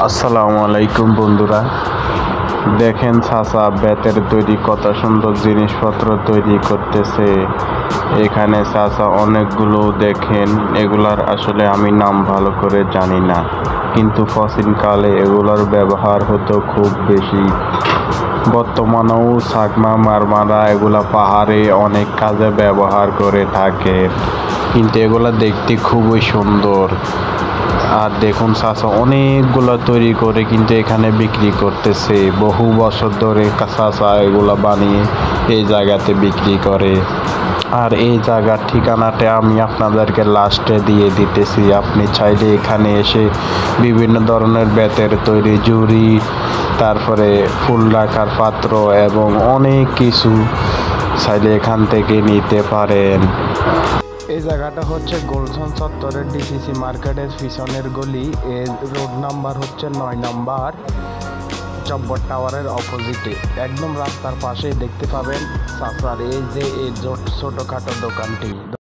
আসসালামু আলাইকুম বন্ধুরা, দেখেন চাচা বেতের তৈরি কত সুন্দর জিনিসপত্র তৈরি করতেছে। এখানে চাচা অনেকগুলো দেখেন, এগুলার আসলে আমি নাম ভালো করে জানি না, কিন্তু প্রাচীনকালে এগুলার ব্যবহার হতো খুব বেশি। বর্তমানেও চাকমা মারমারা এগুলা পাহাড়ে অনেক কাজে ব্যবহার করে থাকে, কিন্তু এগুলা দেখতে খুবই সুন্দর। আর দেখুন চাচা অনেকগুলো তৈরি করে কিন্তু এখানে বিক্রি করতেছে। বহু বছর ধরে চাচা এগুলো বানিয়ে এই জায়গাতে বিক্রি করে। আর এই জায়গার ঠিকানাটা আমি আপনাদেরকে লাস্টে দিয়ে দিতেছি। আপনি চাইলে এখানে এসে বিভিন্ন ধরনের বেতের তৈরি ঝুড়ি, তারপরে ফুল রাখার পাত্র এবং অনেক কিছু চাইলে এখান থেকে নিতে পারেন। এই জায়গাটা হচ্ছে গুলশান চত্বরের ডিসিসি মার্কেটের পিছনের গলি। এর রোড নাম্বার হচ্ছে 9 নাম্বার, চব্বর টাওয়ারের অপোজিটে একদম রাস্তার পাশেই দেখতে পাবেন চাচার এই যে এই ছোটখাটো দোকানটি।